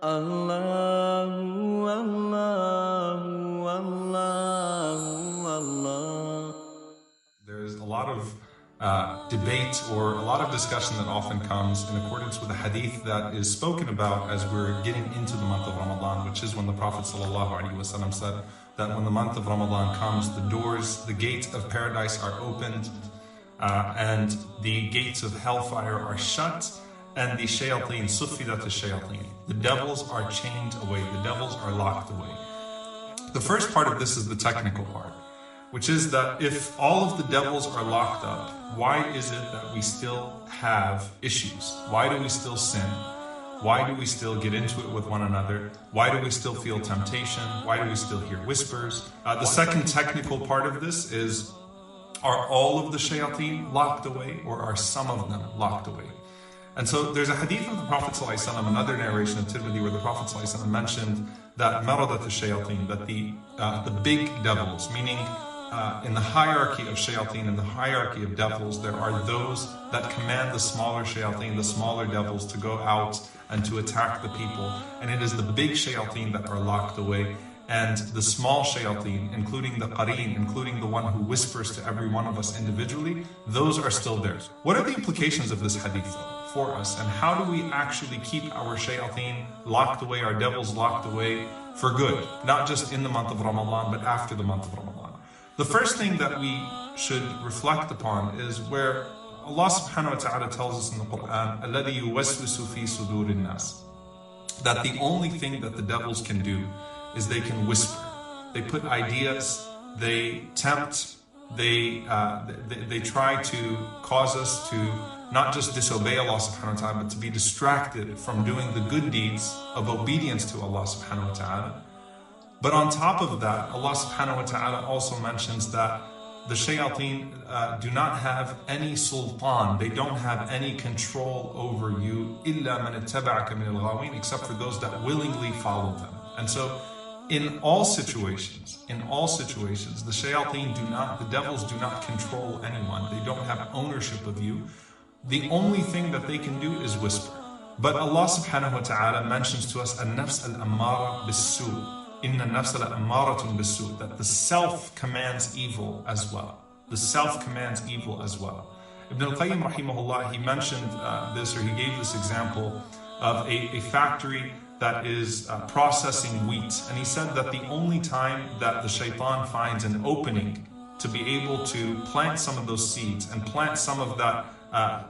Allahu, Allahu, Allahu, Allah. There's a lot of debate or a lot of discussion that often comes in accordance with a hadith that is spoken about as we're getting into the month of Ramadan, which is when the Prophet ﷺ said that when the month of Ramadan comes, the doors, the gates of paradise are opened, and the gates of hellfire are shut, and the shayateen, suffidat al-shayateen, the devils are chained away, the devils are locked away. The first part of this is the technical part, which is that if all of the devils are locked up, why is it that we still have issues? Why do we still sin? Why do we still get into it with one another? Why do we still feel temptation? Why do we still hear whispers? The second technical part of this is, are all of the shayateen locked away, or are some of them locked away? And so there's a hadith of the Prophet ﷺ, another narration of Tirmidhi, where the Prophet ﷺ mentioned that maradat al-shayateen, that the big devils, meaning in the hierarchy of shayateen, in the hierarchy of devils, there are those that command the smaller shayateen, the smaller devils, to go out and to attack the people. And it is the big shayateen that are locked away. And the small shayateen, including the qareen, including the one who whispers to every one of us individually, those are still there. What are the implications of this hadith though for us? And how do we actually keep our shayateen locked away, our devils locked away for good? Not just in the month of Ramadan, but after the month of Ramadan. The first thing that we should reflect upon is where Allah subhanahu wa ta'ala tells us in the Quran, الَّذِي يُوَسْوِسُ فِي صُدُورِ النَّاسِ, that the only thing that the devils can do is they can whisper. They put ideas, they tempt, they try to cause us to not just disobey Allah subhanahu wa ta'ala, but to be distracted from doing the good deeds of obedience to Allah subhanahu wa ta'ala. But on top of that, Allah subhanahu wa ta'ala also mentions that the shayateen do not have any sultan, they don't have any control over you, إِلَّا مَنِ اتَّبَعَكَ مِنَ الْغَاوِينَ, except for those that willingly follow them. And so in all situations, the shayateen the devils do not control anyone, they don't have ownership of you. The only thing that they can do is whisper. But Allah subhanahu wa ta'ala mentions to us النَّفْسَ الْأَمَّارَةُ بِالسُّوءِ, إِنَّ النَّفْسَ لَأَمَّارَةٌ بِالسُّوءِ, that the self commands evil as well. The self commands evil as well. Ibn al-Qayyim rahimahullah, he mentioned this, or he gave this example of a factory that is processing wheat. And he said that the only time that the shaitan finds an opening to be able to plant some of those seeds and plant some of that,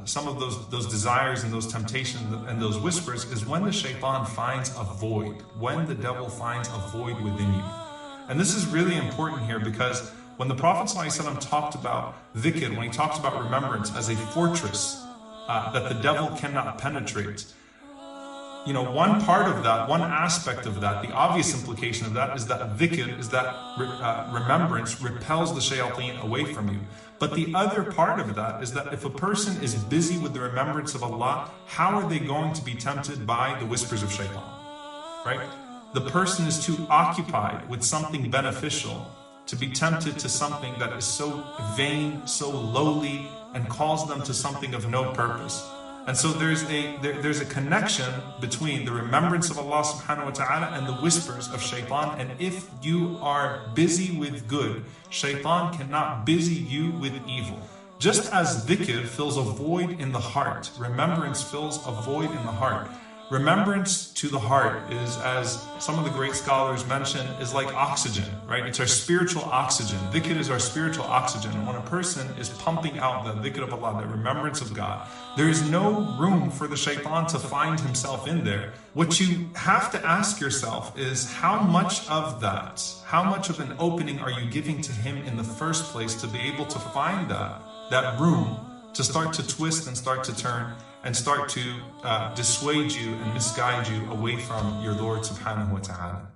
some of those desires and those temptations and those whispers, is when the shaitan finds a void, when the devil finds a void within you. And this is really important here, because when the Prophet ﷺ talked about dhikr, when he talks about remembrance as a fortress that the devil cannot penetrate, you know, one part of that, one aspect of that, the obvious implication of that is that dhikr, is that remembrance repels the shayateen away from you. But the other part of that is that if a person is busy with the remembrance of Allah, how are they going to be tempted by the whispers of shaitan? Right? The person is too occupied with something beneficial to be tempted to something that is so vain, so lowly, and calls them to something of no purpose. And so there's a connection between the remembrance of Allah subhanahu wa ta'ala and the whispers of shaitan. And if you are busy with good, shaitan cannot busy you with evil. Just as dhikr fills a void in the heart, remembrance fills a void in the heart. Remembrance to the heart is, as some of the great scholars mention, is like oxygen, right? It's our spiritual oxygen. Dhikr is our spiritual oxygen. And when a person is pumping out the dhikr of Allah, the remembrance of God, there is no room for the shaitan to find himself in there. What you have to ask yourself is, how much of that, how much of an opening are you giving to him in the first place to be able to find that room to start to twist and start to turn and start to dissuade you and misguide you away from your Lord subhanahu wa ta'ala.